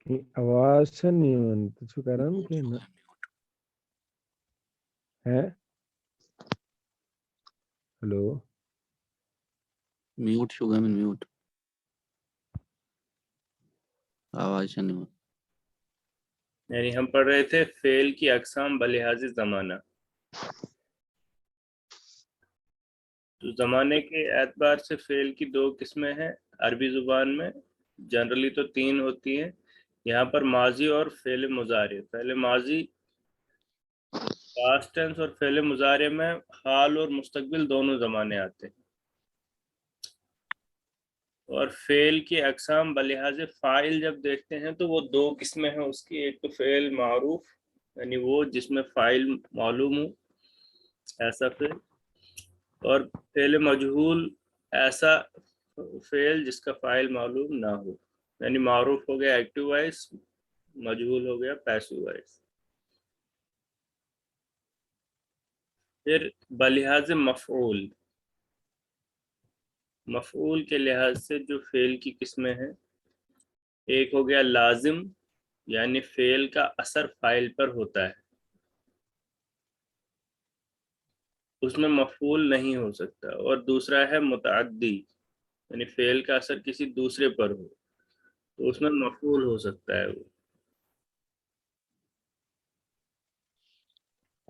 आवाज छ नि त्यसको कारण के है। हेलो म्यूट शुगर में म्यूट आवाज नहीं हो। यानी हम पढ़ रहे थे फेल की अकसाम बलिहाज ज़माना। तो ज़माने के एतबार से फेल की दो किस्में हैं अरबी ज़ुबान में, जनरली तो तीन होती हैं। यहाँ पर माजी और फेल मुजारे। फेल माजी पास्ट टेंस और फेल मुजारे में हाल और मुस्तकबिल दोनों ज़माने आते हैं। और फेल की अकसाम बलिहाज फ़ाइल जब देखते हैं तो वो दो किस्में हैं उसकी। एक तो फेल मारूफ यानी वो जिसमें फ़ाइल मालूम हो, ऐसा फेल। और फेल मजहूल ऐसा फेल जिसका फ़ाइल मालूम ना हो। यानी मारूफ हो गया एक्टिव वॉइस, मजहूल हो गया पैसिव वॉइस। फिर बलिहाज मफ़ऊल, मफ़ऊल के लिहाज से जो फेल की किस्में हैं, एक हो गया लाजिम यानी फेल का असर फाइल पर होता है, उसमें मफ़ऊल नहीं हो सकता। और दूसरा है मुतअद्दी यानी फेल का असर किसी दूसरे पर हो तो उसमें मफ़ऊल हो सकता है वो।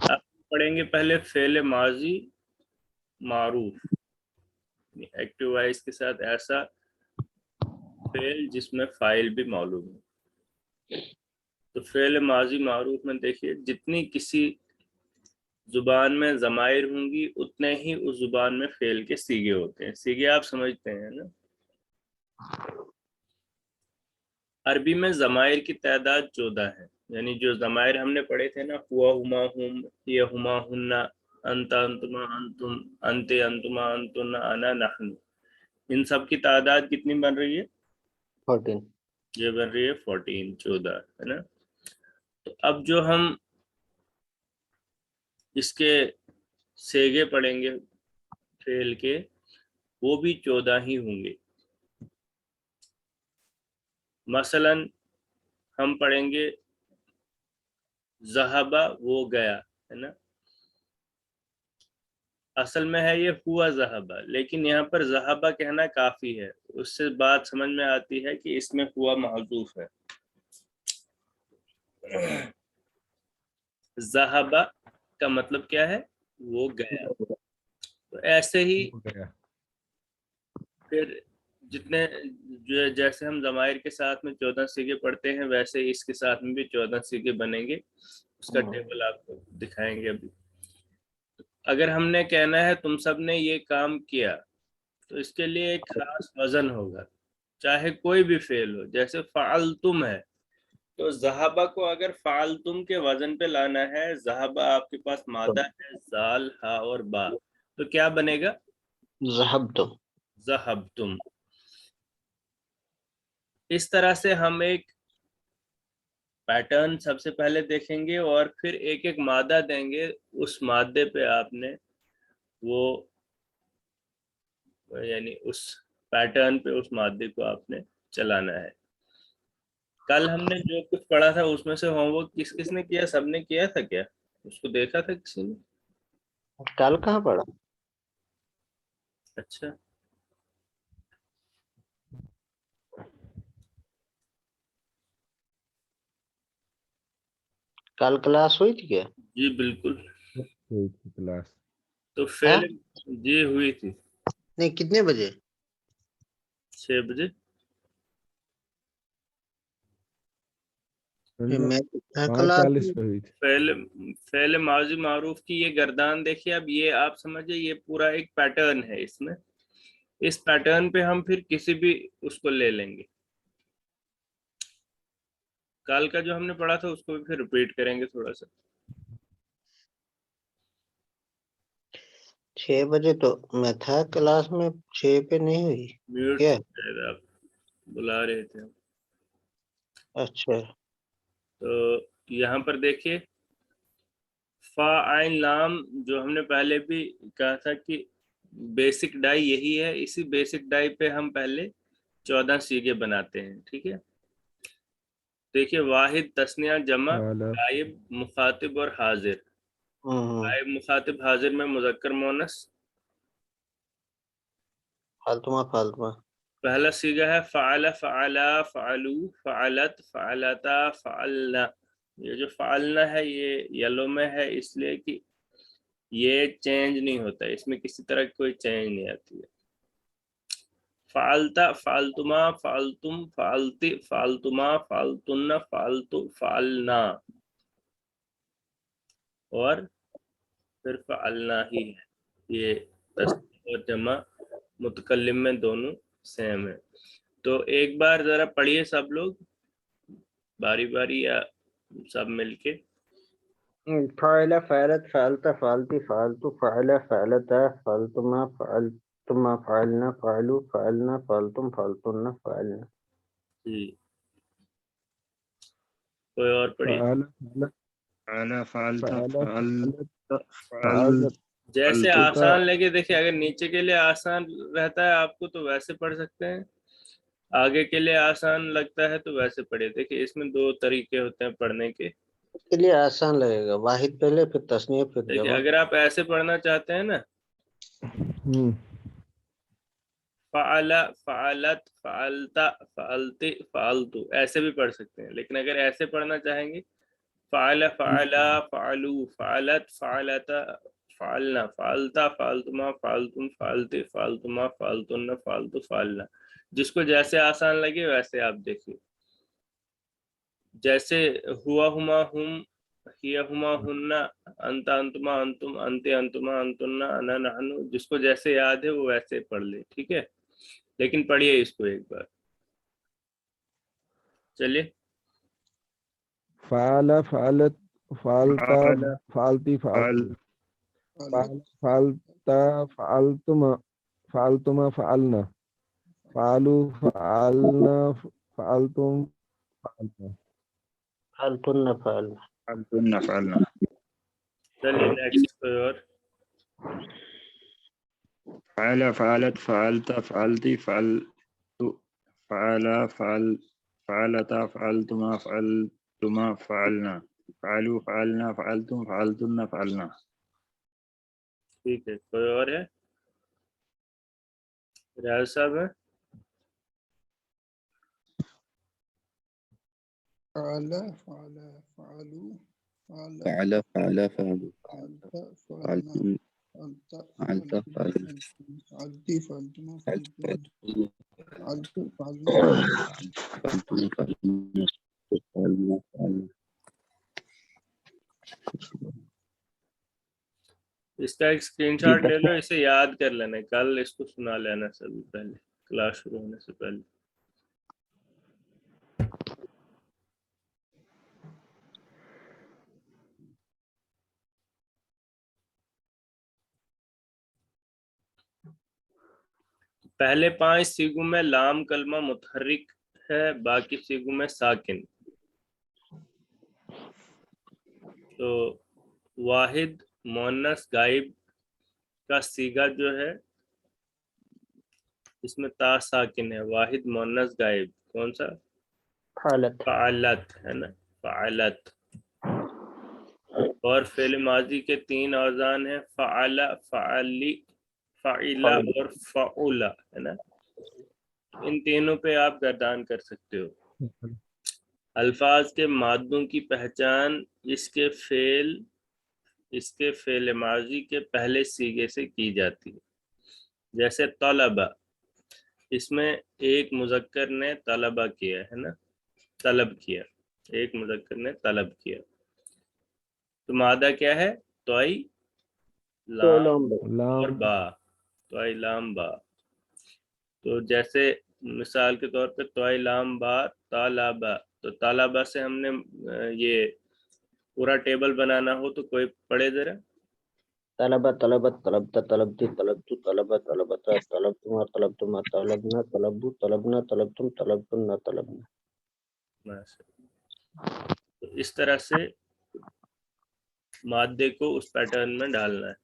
अब पढ़ेंगे पहले फेल माजी मारूफ, एक्टिव वॉइस के साथ ऐसा फेल जिसमें फाइल भी मालूम है। तो फेल माजी मारूफ में देखिए जितनी किसी जुबान में ज़माइर होंगी उतने ही उस जुबान में फेल के सीगे होते हैं। सीगे आप समझते हैं ना। अरबी में ज़माइर की तादाद 14 है। यानी जो ज़माइर हमने पढ़े थे ना, हुआ हुमा हुम, ये हुमा हुन्ना, अंता अंतुमा अंतुम, अंते अंतुमा अंतुन्ना, अना नहनु, इन सब की तादाद कितनी बन रही है? 14। ये बन रही है 14, 14 है ना। तो अब जो हम इसके सेगे पढ़ेंगे फेल के, वो भी 14 ही होंगे। मसलन हम पढ़ेंगे ज़हबा, वो गया, है ना। असल में है ये हुआ ज़हबा, लेकिन यहाँ पर ज़हबा कहना काफ़ी है। उससे बात समझ में आती है कि इसमें हुआ महज़ूफ है। ज़हबा का मतलब क्या है? वो गया। तो ऐसे ही फिर जितने जैसे हम ज़माइर के साथ में 14 सीगे पढ़ते हैं, वैसे ही इसके साथ में भी 14 सीगे बनेंगे। उसका टेबल आपको दिखाएंगे अभी। अगर हमने कहना है तुम सब ने ये काम किया, तो इसके लिए एक खास वजन होगा, चाहे कोई भी फेल हो। जैसे फ़अलतुम है, तो ज़हबा को अगर फ़अलतुम के वजन पे लाना है, ज़हबा आपके पास मादा है ज़ाल हा और बा, तो क्या बनेगा? ज़हबतुम। ज़हबतुम। इस तरह से हम एक पैटर्न सबसे पहले देखेंगे और फिर एक एक मादा देंगे। उस मादे पे आपने वो यानी उस पैटर्न पे उस मादे को आपने चलाना है। कल हमने जो कुछ पढ़ा था उसमें से होमवर्क किस किस ने किया? सबने किया था क्या? उसको देखा था किसी ने? कल कहाँ पढ़ा? अच्छा, कल क्लास हुई थी क्या? जी बिल्कुल। हुई थी क्लास। तो फेल जी हुई थी नहीं, कितने बजे? 6 बजे। मैं क्लास 5:40 पे हुई थी। फेल माजी मारूफ की ये गर्दान देखिए। अब ये आप समझिए, ये पूरा एक पैटर्न है। इसमें इस पैटर्न पे हम फिर किसी भी उसको ले लेंगे। कल का जो हमने पढ़ा था उसको भी फिर रिपीट करेंगे थोड़ा सा। 6 बजे तो मैं था क्लास में, 6 पे नहीं हुई म्यूट क्या? शायद आप बुला रहे थे। अच्छा, तो यहाँ पर देखिए फा आइन लाम, जो हमने पहले भी कहा था कि बेसिक डाई यही है। इसी बेसिक डाई पे हम पहले 14 सीगे बनाते हैं, ठीक है। देखिए वाहिद तस्निया जमा फाला गायब मुखातिब और हाजिर। गायब मुखातिब हाजिर में मुजक्कर मोनस। फालतुमा फालतुमा। पहला सीगा है फ़अला फ़अला फ़अलू फ़अलत फ़अलता फ़अलना। ये जो फ़अलना है ये येलो में है इसलिए कि ये चेंज नहीं होता है, इसमें किसी तरह की कोई चेंज नहीं आती है। फ़अलता फ़अलतुमा फ़अलतुम फ़अलति फ़अलतुमा फ़अलतुन्ना फ़अलतु फ़अलना और फिर फ़अलना ही है। ये तस्नीह और जमा मुतकल्लिम में दोनों सेम है। तो एक बार जरा पढ़िए सब लोग बारी बारी या सब मिलके। فعل فعلت فعلت فعلتی فعلتو فعل فعلتا فعلتما فعلتما فعلنا فعلو فعلنا فعلتم فعلتن فعلنا. جی کوئی اور پڑھیے۔ فعلا فعل فعلت فعلا فعلت فعل فعلت جیسے فعلت آسان لگے، دیکھیں اگر نیچے کے لیے آسان رہتا ہے آپ کو تو ویسے پڑھ سکتے ہیں، آگے کے لیے آسان لگتا ہے تو ویسے پڑھیے۔ دیکھیں اس میں دو طریقے ہوتے ہیں پڑھنے کے۔ اس کے لیے آسان لگے گا، واحد پہلے پھر تسنیہ پھر دیکھیں جمع. اگر آپ ایسے پڑھنا چاہتے ہیں نا فعل فعلت فعلتا فعلتی فعلتو ایسے بھی پڑھ سکتے ہیں، لیکن اگر ایسے پڑھنا چاہیں گے فعل فعلا فعلو فعلت فعلتا فعلنا فعلتا فعلتما فعلتم فعلتی فعلتما فعلتن فعلتو فعلنا، جس کو جیسے آسان لگے ویسے آپ دیکھیے۔ جیسے ہوا ہما ہم ہیا ہما ہننا انتا انتما انتم انتے انتما انتن انا نحن، جس کو جیسے یاد ہے وہ ویسے پڑھ لے، ٹھیک ہے؟ لیکن پڑھیے اس کو ایک بار، چلیے۔ فعلا فعلت فعلتا فعل فعلتی فعل فعلتا فعلتما فعلتما فعلنا فعلو فعلنا فعلتم فعلنا. فعلتن فعلنا. فعلتن فعلنا. چلیے نیکسٹ کوئی اور۔ فعل فعلت فعلت فعلتی فعلت فعل فعلتا فعلتما فعلتما فعلنا فعلوا فعلنا فعلتم فعلتن فعلنا. ٹھیک ہے کوئی اور ہے؟ ریاض صاحب ہے؟ فعل فعل فعلوا فعل فعل فعل فعل فعلت فعلنا فعلتم فعلت فعلت فعل فعلتي فعلتما فعلت فعلتن فعلت فعلت فعلنا فعلتم فعلنا فعلنا فعلنا. اس کا ایک اسکرین شاٹ لے لو، اسے یاد کر لینا، کل اس کو سنا لینا سبھی پہلے کلاس شروع ہونے سے پہلے۔ پہلے 5 سیغوں میں لام کلمہ متحرک ہے، باقی سیغوں میں ساکن۔ تو واحد مؤنث غائب کا سیغہ جو ہے اس میں تا ساکن ہے، واحد مؤنث غائب کون سا؟ فعلت. فعلت ہے نا، فعلت۔ اور فعل ماضی کے 3 اوزان ہیں، فعل فعلی فعلا اور فعلا ہے نا، ان تینوں پہ آپ گردان کر سکتے ہو۔ الفاظ کے مادوں کی پہچان اس کے فعل ماضی کے پہلے سیغے سے کی جاتی ہے۔ جیسے طلبہ، اس میں ایک مذکر نے طلبہ کیا ہے نا، طلب کیا، ایک مذکر نے طلب کیا، تو مادہ کیا ہے؟ توئی لام اور با، توئی لام با۔ تو جیسے مثال کے طور پہ توئی لام با طالبہ، تو طالبہ سے ہم نے یہ پورا ٹیبل بنانا ہو تو کوئی پڑھے ذرا۔ طلبہ طلبت طلبت طلبتی طلبتو طلبہ طلبتا طلبتما طلبتما طلبنا طلبو طلبنا طلبتم طلبتن طلبنا. تو اس طرح سے مادے کو اس پیٹرن میں ڈالنا ہے۔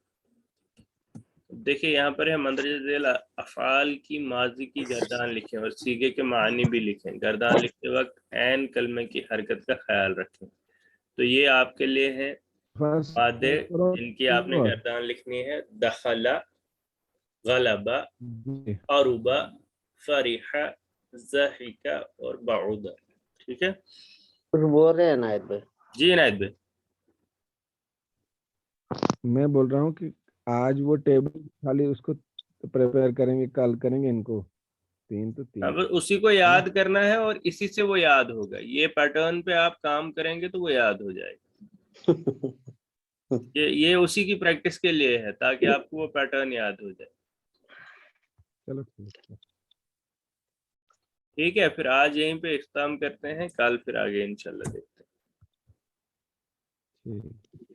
देखिए यहाँ पर है मंदरज ज़ैल अफ़आल की माजी की गर्दान लिखें और सीगे के मानी भी लिखें। गर्दान लिखते वक्त ऐन कलमे की हरकत का ख्याल रखें। तो ये आपके लिए है फर्स्ट वादे करो जिनकी आपने गर्दान लिखनी है। दखला, गलबा, जी। अरुबा, फरिहा, ज़हिका और बाउदा। ठीक है कुछ बोल रहे हैं नायत भाई? जी नायद भाई। मैं बोल रहा हूँ कि आज वो टेबल खाली उसको प्रिपेयर करेंगे, कल करेंगे इनको। 3 तो 3 अब उसी को याद करना है और इसी से वो याद होगा। ये पैटर्न पे आप काम करेंगे तो वो याद हो जाएगा। ये उसी की प्रैक्टिस के लिए है ताकि आपको वो पैटर्न याद हो जाए। चलो ठीक है। ठीक है, फिर आज यहीं पे इख्तिताम करते हैं, कल फिर आगे इंशाल्लाह देखते हैं। ठीक।